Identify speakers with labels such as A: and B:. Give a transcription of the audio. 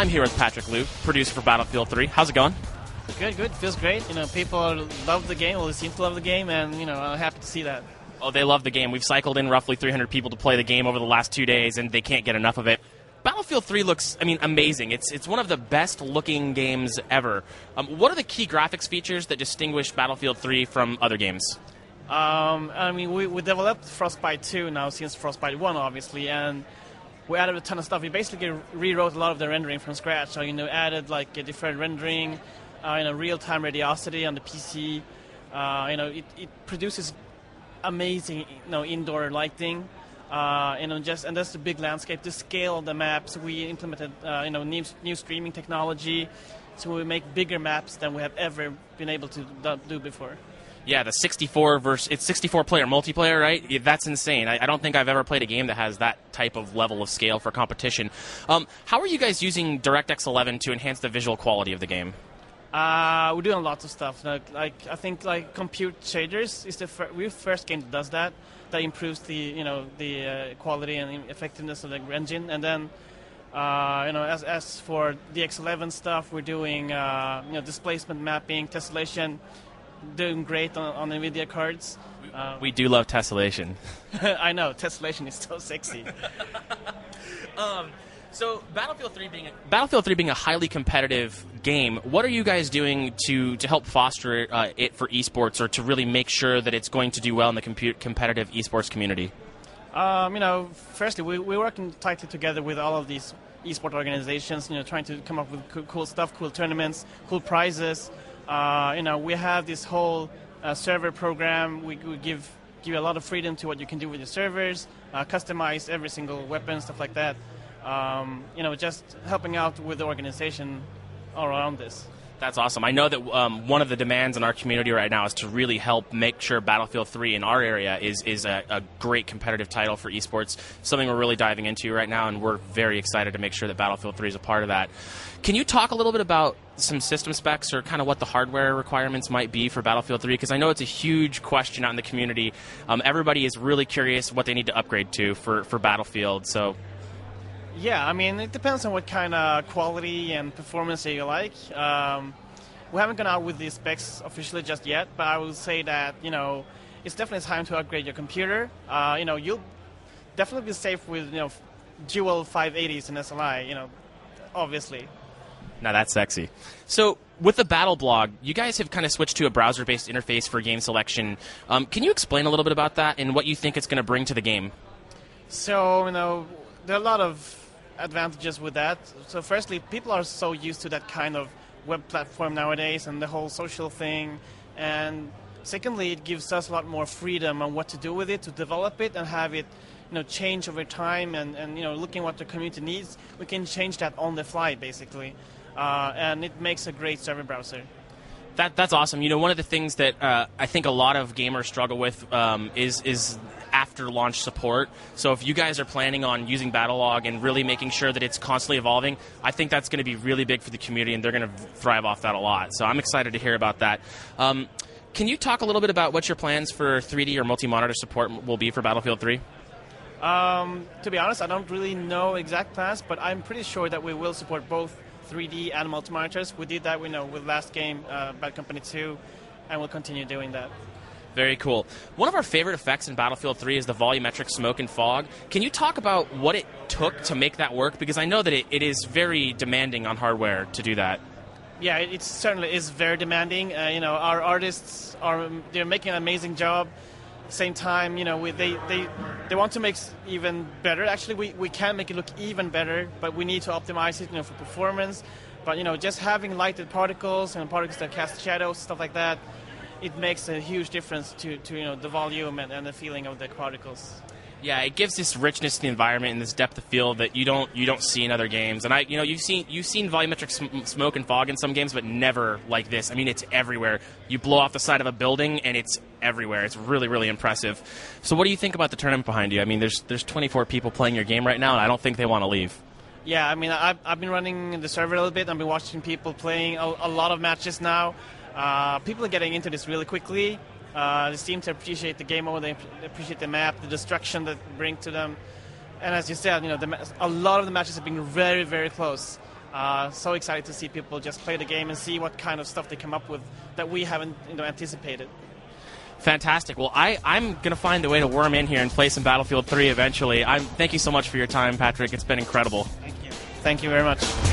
A: I'm here with Patrick Liu, producer for Battlefield 3. How's it going?
B: Good, good. Feels great. People love the game, or they seem to love the game, and, I'm happy to see that.
A: Oh, they love the game. We've cycled in roughly 300 people to play the game over the last 2 days, and they can't get enough of it. Battlefield 3 looks, amazing. It's one of the best-looking games ever. What are the key graphics features that distinguish Battlefield 3 from other games?
B: We developed Frostbite 2 now since Frostbite 1, obviously, and we added a ton of stuff. We basically rewrote a lot of the rendering from scratch. So, added like a different rendering, real-time radiosity on the PC. It produces amazing, indoor lighting. And that's the big landscape. The scale of the maps, we implemented, new streaming technology, so we make bigger maps than we have ever been able to do before.
A: Yeah, the 64-player multiplayer, right? Yeah, that's insane. I don't think I've ever played a game that has that type of level of scale for competition. How are you guys using DirectX 11 to enhance the visual quality of the game?
B: We're doing lots of stuff. I think compute shaders is we're the first game that does that. That improves the quality and effectiveness of the engine. And then as for the X11 stuff, we're doing displacement mapping, tessellation, doing great on NVIDIA cards.
A: We do love tessellation.
B: I know, tessellation is so sexy.
A: So Battlefield 3 being a highly competitive game, what are you guys doing to help foster it for esports, or to really make sure that it's going to do well in the competitive esports community?
B: Firstly, we're working tightly together with all of these esport organizations, trying to come up with cool stuff, cool tournaments, cool prizes. We have this whole server program. We give a lot of freedom to what you can do with your servers, customize every single weapon, stuff like that. Just helping out with the organization all around this.
A: That's awesome. I know that one of the demands in our community right now is to really help make sure Battlefield 3 in our area is a great competitive title for esports, something we're really diving into right now, and we're very excited to make sure that Battlefield 3 is a part of that. Can you talk a little bit about some system specs, or kind of what the hardware requirements might be for Battlefield 3? Because I know it's a huge question out in the community. Everybody is really curious what they need to upgrade to for Battlefield, so...
B: Yeah, it depends on what kind of quality and performance that you like. We haven't gone out with the specs officially just yet, but I will say that, it's definitely time to upgrade your computer. You'll definitely be safe with, dual 580s and SLI, obviously.
A: Now that's sexy. So with the Battle blog, you guys have kind of switched to a browser-based interface for game selection. Can you explain a little bit about that and what you think it's going to bring to the game?
B: So, there are a lot of advantages with that. So firstly, people are so used to that kind of web platform nowadays and the whole social thing. And secondly, it gives us a lot more freedom on what to do with it, to develop it and have it change over time, and looking what the community needs, we can change that on the fly basically. And it makes a great server browser.
A: That's awesome. One of the things that I think a lot of gamers struggle with is after launch support. So if you guys are planning on using Battlelog and really making sure that it's constantly evolving, I think that's going to be really big for the community, and they're going to thrive off that a lot. So I'm excited to hear about that. Can you talk a little bit about what your plans for 3D or multi-monitor support will be for Battlefield 3?
B: To be honest, I don't really know exact plans, but I'm pretty sure that we will support both 3D and multi-monitors. We did that, with last game, Bad Company 2, and we'll continue doing that.
A: Very cool. One of our favorite effects in Battlefield 3 is the volumetric smoke and fog. Can you talk about what it took to make that work? Because I know that it is very demanding on hardware to do that.
B: Yeah, it certainly is very demanding. Our artists they're making an amazing job. Same time, they want to make even better. Actually, we can make it look even better, but we need to optimize it, for performance. But just having lighted particles and particles that cast shadows, stuff like that, it makes a huge difference to the volume and the feeling of the particles.
A: Yeah, it gives this richness to the environment and this depth of field that you don't see in other games. And you've seen volumetric smoke and fog in some games, but never like this. It's everywhere. You blow off the side of a building and it's everywhere. It's really, really impressive. So what do you think about the tournament behind you? There's 24 people playing your game right now, and I don't think they want to leave.
B: Yeah, I've been running the server a little bit. I've been watching people playing a lot of matches now. People are getting into this really quickly. They seem to appreciate the game mode, they appreciate the map, the destruction that bring to them. And as you said, a lot of the matches have been very, very close. So excited to see people just play the game and see what kind of stuff they come up with that we haven't anticipated.
A: Fantastic. Well, I'm going to find a way to worm in here and play some Battlefield 3 eventually. Thank you so much for your time, Patrick. It's been incredible.
B: Thank you. Thank you very much.